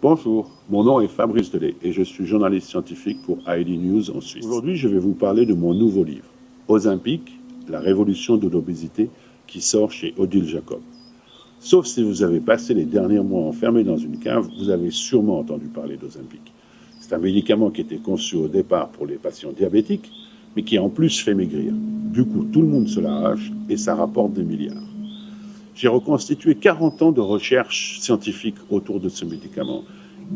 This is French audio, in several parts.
Bonjour, mon nom est Fabrice Delay et je suis journaliste scientifique pour ID News en Suisse. Aujourd'hui, je vais vous parler de mon nouveau livre, Ozempic, la révolution de l'obésité, qui sort chez Odile Jacob. Sauf si vous avez passé les derniers mois enfermé dans une cave, vous avez sûrement entendu parler d'Ozempic. C'est un médicament qui était conçu au départ pour les patients diabétiques, mais qui en plus fait maigrir. Du coup, tout le monde se l'arrache et ça rapporte des milliards. J'ai reconstitué 40 ans de recherche scientifique autour de ce médicament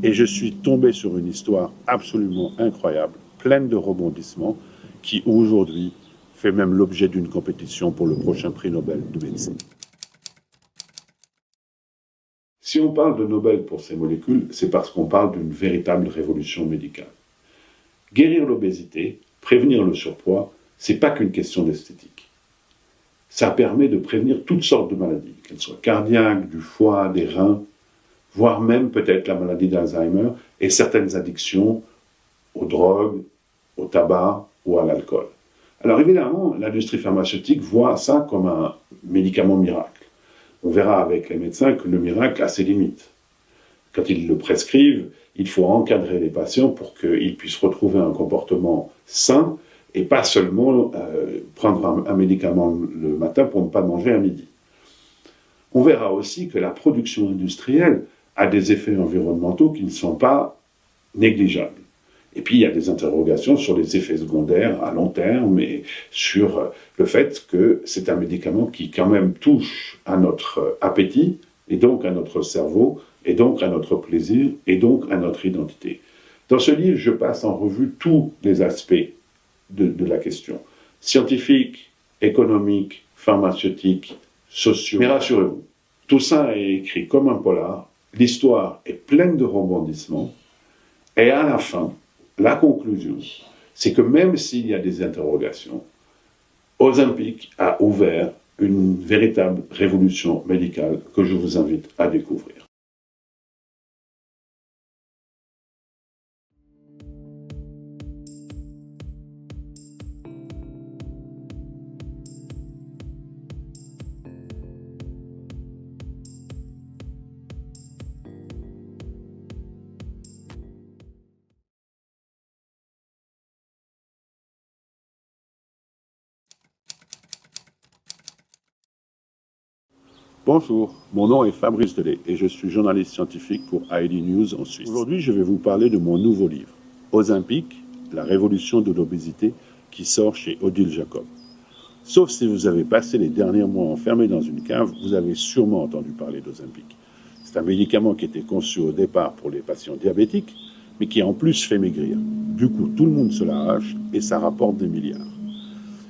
et je suis tombé sur une histoire absolument incroyable, pleine de rebondissements, qui aujourd'hui fait même l'objet d'une compétition pour le prochain prix Nobel de médecine. Si on parle de Nobel pour ces molécules, c'est parce qu'on parle d'une véritable révolution médicale. Guérir l'obésité, prévenir le surpoids, c'est pas qu'une question d'esthétique. Ça permet de prévenir toutes sortes de maladies, qu'elles soient cardiaques, du foie, des reins, voire même peut-être la maladie d'Alzheimer et certaines addictions aux drogues, au tabac ou à l'alcool. Alors évidemment, l'industrie pharmaceutique voit ça comme un médicament miracle. On verra avec les médecins que le miracle a ses limites. Quand ils le prescrivent, il faut encadrer les patients pour qu'ils puissent retrouver un comportement sain et pas seulement prendre un médicament le matin pour ne pas manger à midi. On verra aussi que la production industrielle a des effets environnementaux qui ne sont pas négligeables. Et puis il y a des interrogations sur les effets secondaires à long terme et sur le fait que c'est un médicament qui quand même touche à notre appétit et donc à notre cerveau et donc à notre plaisir et donc à notre identité. Dans ce livre, je passe en revue tous les aspects de la question. Scientifique, économique, pharmaceutique, sociaux. Mais rassurez-vous, tout ça est écrit comme un polar, l'histoire est pleine de rebondissements, et à la fin, la conclusion, c'est que même s'il y a des interrogations, Ozempic a ouvert une véritable révolution médicale que je vous invite à découvrir. Bonjour, mon nom est Fabrice Delay et je suis journaliste scientifique pour ID News en Suisse. Aujourd'hui, je vais vous parler de mon nouveau livre, Ozempic, la révolution de l'obésité, qui sort chez Odile Jacob. Sauf si vous avez passé les derniers mois enfermé dans une cave, vous avez sûrement entendu parler d'Ozempic. C'est un médicament qui était conçu au départ pour les patients diabétiques, mais qui en plus fait maigrir. Du coup, tout le monde se l'arrache et ça rapporte des milliards.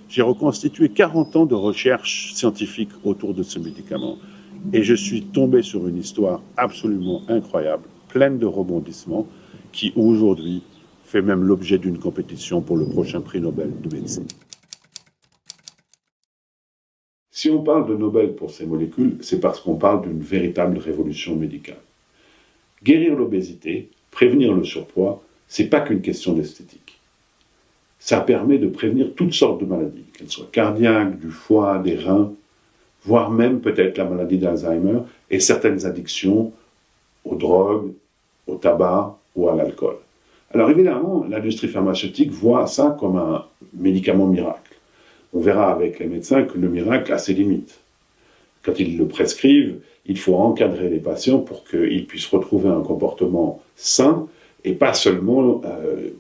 J'ai reconstitué 40 ans de recherche scientifique autour de ce médicament et je suis tombé sur une histoire absolument incroyable, pleine de rebondissements, qui aujourd'hui fait même l'objet d'une compétition pour le prochain prix Nobel de médecine. Si on parle de Nobel pour ces molécules, c'est parce qu'on parle d'une véritable révolution médicale. Guérir l'obésité, prévenir le surpoids, c'est pas qu'une question d'esthétique. Ça permet de prévenir toutes sortes de maladies, qu'elles soient cardiaques, du foie, des reins, voire même peut-être la maladie d'Alzheimer et certaines addictions aux drogues, au tabac ou à l'alcool. Alors évidemment, l'industrie pharmaceutique voit ça comme un médicament miracle. On verra avec les médecins que le miracle a ses limites. Quand ils le prescrivent, il faut encadrer les patients pour qu'ils puissent retrouver un comportement sain et pas seulement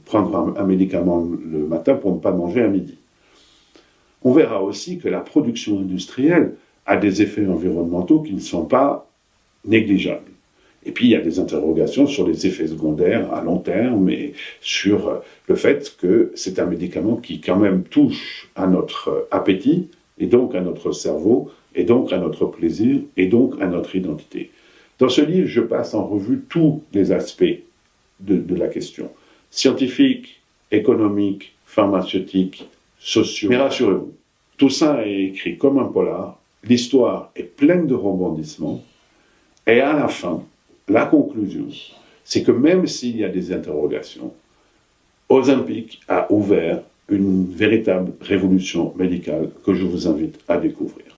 prendre un médicament le matin pour ne pas manger à midi. On verra aussi que la production industrielle a des effets environnementaux qui ne sont pas négligeables. Et puis il y a des interrogations sur les effets secondaires à long terme et sur le fait que c'est un médicament qui quand même touche à notre appétit et donc à notre cerveau et donc à notre plaisir et donc à notre identité. Dans ce livre, je passe en revue tous les aspects de la question. Scientifique, économique, pharmaceutique, sociaux. Mais rassurez-vous, tout ça est écrit comme un polar, l'histoire est pleine de rebondissements, et à la fin, la conclusion, c'est que même s'il y a des interrogations, Ozempic a ouvert une véritable révolution médicale que je vous invite à découvrir.